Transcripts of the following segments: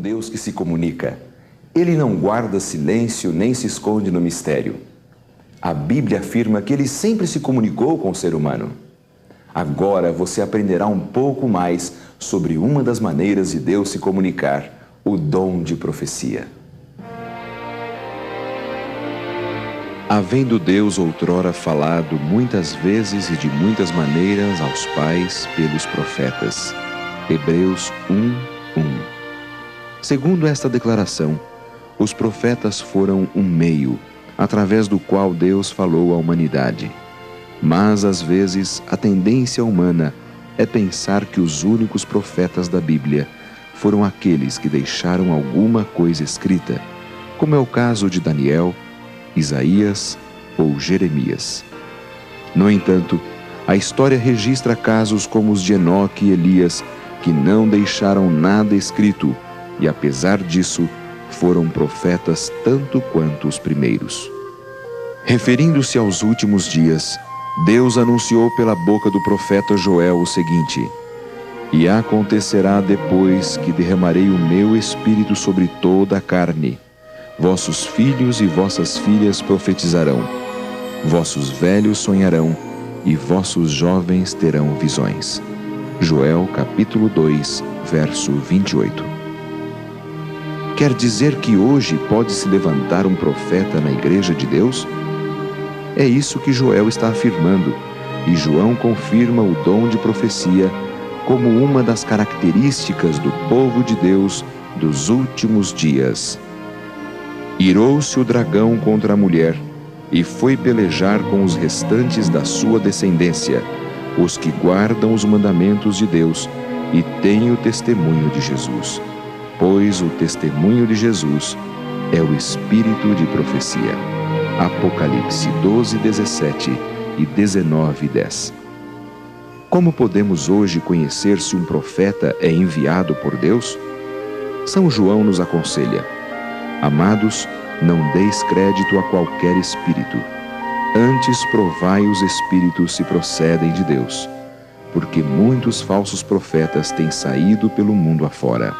Deus que se comunica. Ele não guarda silêncio nem se esconde no mistério. A Bíblia afirma que ele sempre se comunicou com o ser humano. Agora você aprenderá um pouco mais sobre uma das maneiras de Deus se comunicar, o dom de profecia. Havendo Deus outrora falado muitas vezes e de muitas maneiras aos pais pelos profetas. Hebreus 1:1. Segundo esta declaração, os profetas foram um meio, através do qual Deus falou à humanidade. Mas, às vezes, a tendência humana é pensar que os únicos profetas da Bíblia foram aqueles que deixaram alguma coisa escrita, como é o caso de Daniel, Isaías ou Jeremias. No entanto, a história registra casos como os de Enoque e Elias, que não deixaram nada escrito e, apesar disso, foram profetas tanto quanto os primeiros. Referindo-se aos últimos dias, Deus anunciou pela boca do profeta Joel o seguinte: E acontecerá depois que derramarei o meu espírito sobre toda a carne. Vossos filhos e vossas filhas profetizarão, vossos velhos sonharão e vossos jovens terão visões. Joel capítulo 2, verso 28. Quer dizer que hoje pode se levantar um profeta na Igreja de Deus? É isso que Joel está afirmando, e João confirma o dom de profecia como uma das características do povo de Deus dos últimos dias. Irou-se o dragão contra a mulher, e foi pelejar com os restantes da sua descendência, os que guardam os mandamentos de Deus e têm o testemunho de Jesus. Pois o testemunho de Jesus é o espírito de profecia. Apocalipse 12:17 e 19:10. Como podemos hoje conhecer se um profeta é enviado por Deus? São João nos aconselha: Amados, não deis crédito a qualquer espírito. Antes provai os espíritos se procedem de Deus, porque muitos falsos profetas têm saído pelo mundo afora.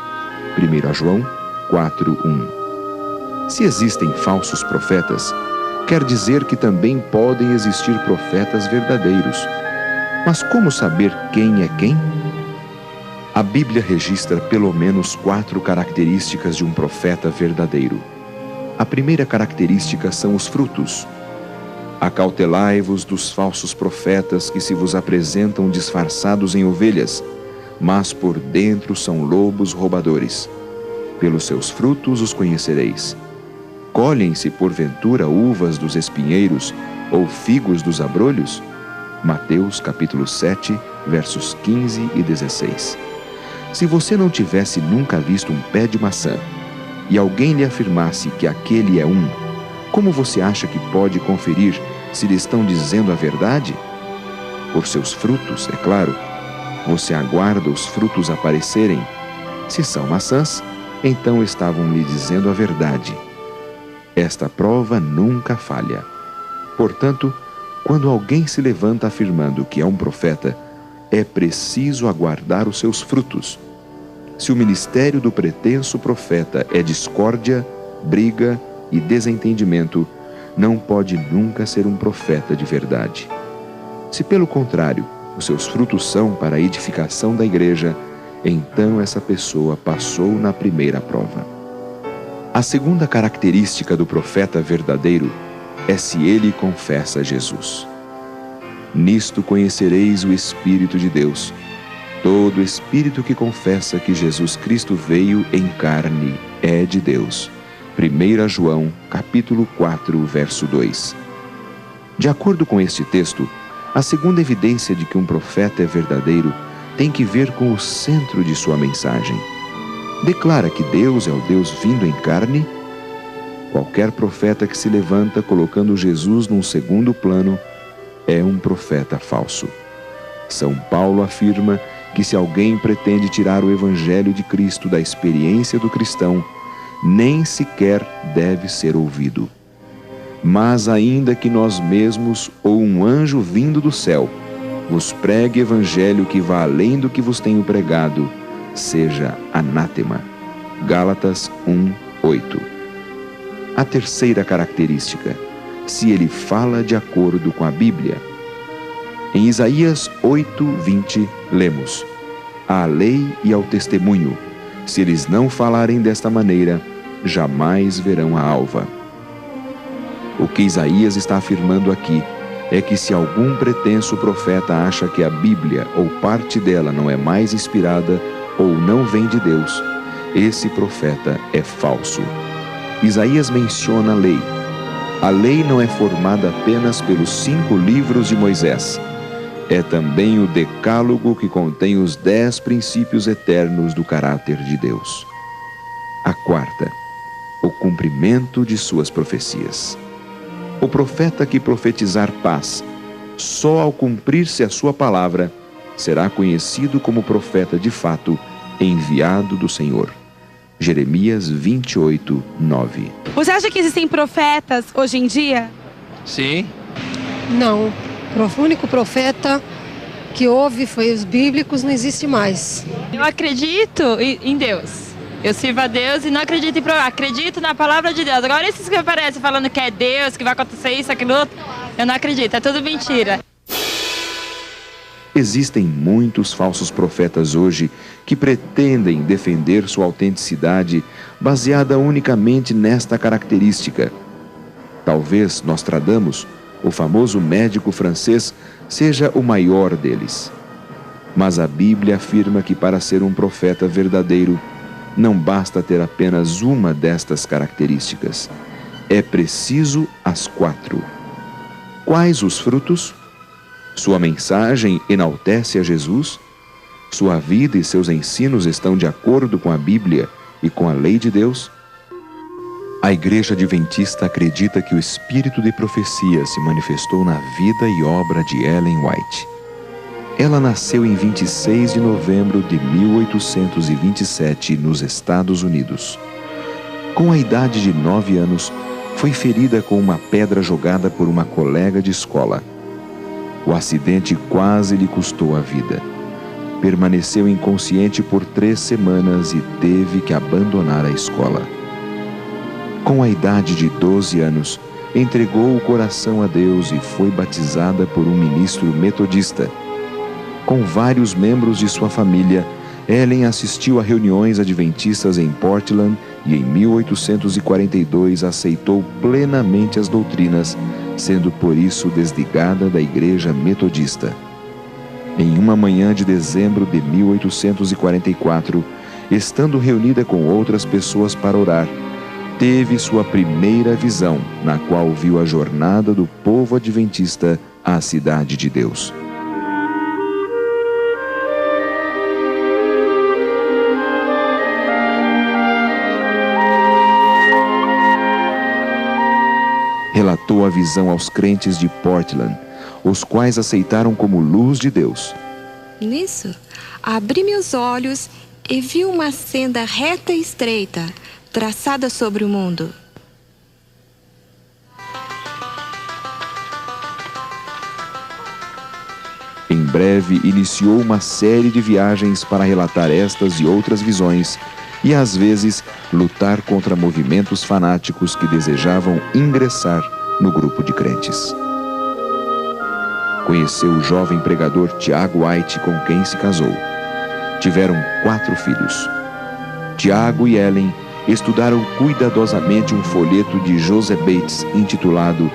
1 João 4:1. Se existem falsos profetas, quer dizer que também podem existir profetas verdadeiros. Mas como saber quem é quem? A Bíblia registra pelo menos 4 características de um profeta verdadeiro. A primeira característica são os frutos. Acautelai-vos dos falsos profetas que se vos apresentam disfarçados em ovelhas, mas por dentro são lobos roubadores. Pelos seus frutos os conhecereis. Colhem-se porventura uvas dos espinheiros ou figos dos abrolhos? Mateus capítulo 7, versos 15 e 16. Se você não tivesse nunca visto um pé de maçã e alguém lhe afirmasse que aquele é um, como você acha que pode conferir se lhe estão dizendo a verdade? Por seus frutos, é claro. Você aguarda os frutos aparecerem. Se são maçãs, então estavam lhe dizendo a verdade. Esta prova nunca falha. Portanto, quando alguém se levanta afirmando que é um profeta, é preciso aguardar os seus frutos. Se o ministério do pretenso profeta é discórdia, briga e desentendimento, não pode nunca ser um profeta de verdade. Se, pelo contrário, os seus frutos são para a edificação da igreja, então essa pessoa passou na primeira prova. A segunda característica do profeta verdadeiro é se ele confessa Jesus. Nisto conhecereis o Espírito de Deus. Todo espírito que confessa que Jesus Cristo veio em carne é de Deus. 1 João, capítulo 4, verso 2. De acordo com este texto, a segunda evidência de que um profeta é verdadeiro tem que ver com o centro de sua mensagem. Declara que Deus é o Deus vindo em carne? Qualquer profeta que se levanta colocando Jesus num segundo plano é um profeta falso. São Paulo afirma que se alguém pretende tirar o Evangelho de Cristo da experiência do cristão, nem sequer deve ser ouvido. Mas ainda que nós mesmos ou um anjo vindo do céu vos pregue evangelho que vá além do que vos tenho pregado, seja anátema. Gálatas 1:8. A terceira característica: se ele fala de acordo com a Bíblia. Em Isaías 8:20, lemos: à lei e ao testemunho, se eles não falarem desta maneira, jamais verão a alva. O que Isaías está afirmando aqui é que se algum pretenso profeta acha que a Bíblia ou parte dela não é mais inspirada ou não vem de Deus, esse profeta é falso. Isaías menciona a lei. A lei não é formada apenas pelos 5 livros de Moisés. É também o Decálogo que contém os 10 princípios eternos do caráter de Deus. A quarta, o cumprimento de suas profecias. O profeta que profetizar paz, só ao cumprir-se a sua palavra, será conhecido como profeta de fato, enviado do Senhor. Jeremias 28:9. Você acha que existem profetas hoje em dia? Sim. Não. O único profeta que houve foi os bíblicos, não existe mais. Eu acredito em Deus. Eu sirvo a Deus e não acredito em profeta. Acredito na palavra de Deus. Agora esses que aparecem falando que é Deus, que vai acontecer isso, aquilo outro, eu não acredito. É tudo mentira. Existem muitos falsos profetas hoje que pretendem defender sua autenticidade baseada unicamente nesta característica. Talvez Nostradamus, o famoso médico francês, seja o maior deles. Mas a Bíblia afirma que para ser um profeta verdadeiro, não basta ter apenas uma destas características. É preciso as 4. Quais os frutos? Sua mensagem enaltece a Jesus? Sua vida e seus ensinos estão de acordo com a Bíblia e com a lei de Deus? A Igreja Adventista acredita que o espírito de profecia se manifestou na vida e obra de Ellen White. Ela nasceu em 26 de novembro de 1827 nos Estados Unidos. Com a idade de 9 anos, foi ferida com uma pedra jogada por uma colega de escola. O acidente quase lhe custou a vida. Permaneceu inconsciente por 3 semanas e teve que abandonar a escola. Com a idade de 12 anos, entregou o coração a Deus e foi batizada por um ministro metodista. Com vários membros de sua família, Ellen assistiu a reuniões adventistas em Portland e em 1842 aceitou plenamente as doutrinas, sendo por isso desligada da igreja metodista. Em uma manhã de dezembro de 1844, estando reunida com outras pessoas para orar, teve sua primeira visão, na qual viu a jornada do povo adventista à cidade de Deus. Relatou a visão aos crentes de Portland, os quais aceitaram como luz de Deus. Nisso, abri meus olhos e vi uma senda reta e estreita, traçada sobre o mundo. Em breve, iniciou uma série de viagens para relatar estas e outras visões e, às vezes, lutar contra movimentos fanáticos que desejavam ingressar no grupo de crentes. Conheceu o jovem pregador Tiago White, com quem se casou. Tiveram 4 filhos. Tiago e Ellen estudaram cuidadosamente um folheto de Joseph Bates intitulado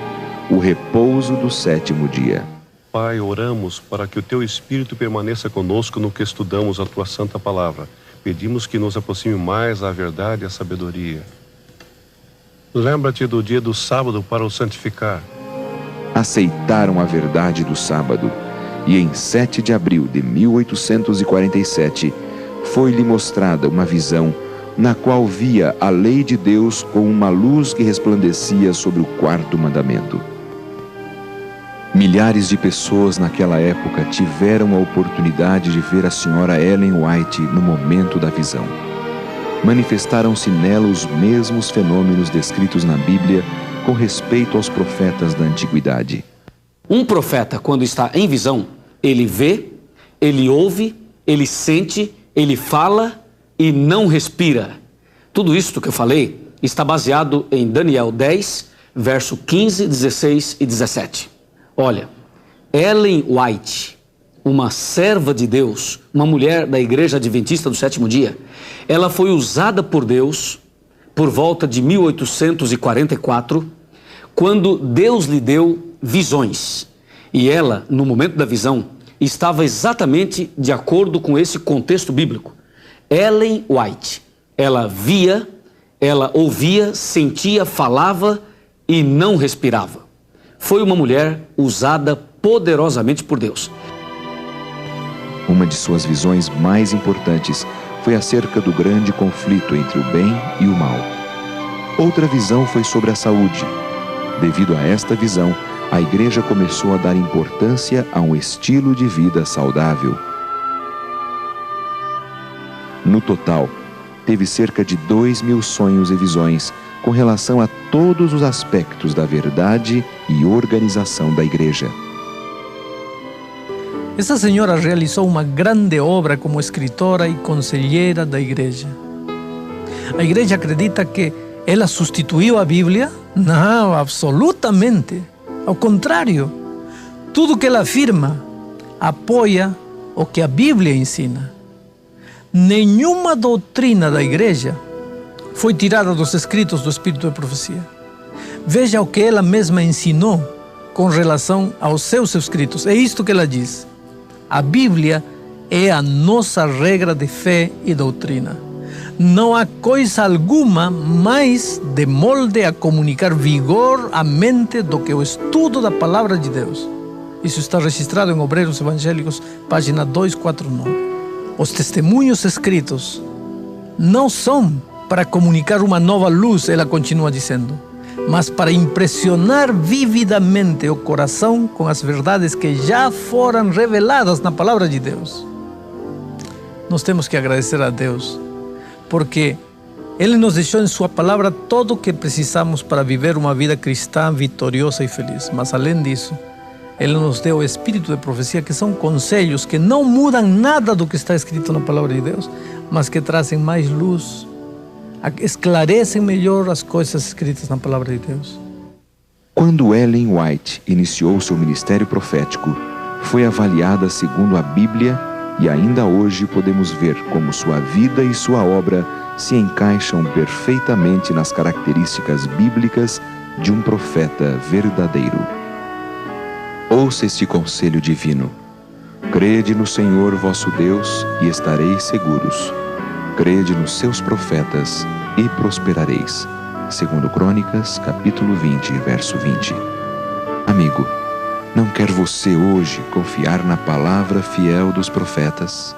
O Repouso do 7º Dia. Pai, oramos para que o Teu Espírito permaneça conosco no que estudamos a Tua Santa Palavra. Pedimos que nos aproxime mais à verdade e à sabedoria. Lembra-te do dia do sábado para o santificar. Aceitaram a verdade do sábado e em 7 de abril de 1847 foi-lhe mostrada uma visão na qual via a lei de Deus com uma luz que resplandecia sobre o 4º mandamento. Milhares de pessoas naquela época tiveram a oportunidade de ver a senhora Ellen White no momento da visão. Manifestaram-se nela os mesmos fenômenos descritos na Bíblia com respeito aos profetas da antiguidade. Um profeta, quando está em visão, ele vê, ele ouve, ele sente, ele fala e não respira. Tudo isto que eu falei está baseado em Daniel 10, verso 15, 16 e 17. Olha, Ellen White, uma serva de Deus, uma mulher da Igreja Adventista do Sétimo Dia, ela foi usada por Deus por volta de 1844, quando Deus lhe deu visões. E ela, no momento da visão, estava exatamente de acordo com esse contexto bíblico. Ellen White, ela via, ela ouvia, sentia, falava e não respirava. Foi uma mulher usada poderosamente por Deus. Uma de suas visões mais importantes foi acerca do grande conflito entre o bem e o mal. Outra visão foi sobre a saúde. Devido a esta visão, a igreja começou a dar importância a um estilo de vida saudável. No total, teve cerca de 2.000 sonhos e visões com relação a todos os aspectos da verdade e organização da igreja. Essa senhora realizou uma grande obra como escritora e conselheira da igreja. A igreja acredita que ela substituiu a Bíblia? Não, absolutamente. Ao contrário, tudo que ela afirma apoia o que a Bíblia ensina. Nenhuma doutrina da igreja foi tirada dos escritos do Espírito de Profecia. Veja o que ela mesma ensinou com relação aos seus escritos. É isto que ela diz. A Bíblia é a nossa regra de fé e doutrina. Não há coisa alguma mais de molde a comunicar vigor à mente do que o estudo da Palavra de Deus. Isso está registrado em Obreiros Evangélicos, página 249. Os testemunhos escritos não são para comunicar uma nova luz, ela continua dizendo, mas para impressionar vividamente o coração com as verdades que já foram reveladas na Palavra de Deus. Nós temos que agradecer a Deus, porque Ele nos deixou em Sua Palavra tudo o que precisamos para viver uma vida cristã vitoriosa e feliz. Mas além disso, Ele nos deu o Espírito de Profecia, que são conselhos que não mudam nada do que está escrito na Palavra de Deus, mas que trazem mais luz, esclarecem melhor as coisas escritas na Palavra de Deus. Quando Ellen White iniciou seu ministério profético, foi avaliada segundo a Bíblia e ainda hoje podemos ver como sua vida e sua obra se encaixam perfeitamente nas características bíblicas de um profeta verdadeiro. Ouça este conselho divino. Crede no Senhor vosso Deus e estareis seguros. Crede nos seus profetas e prosperareis. Segundo Crônicas, capítulo 20, verso 20. Amigo, não quer você hoje confiar na palavra fiel dos profetas?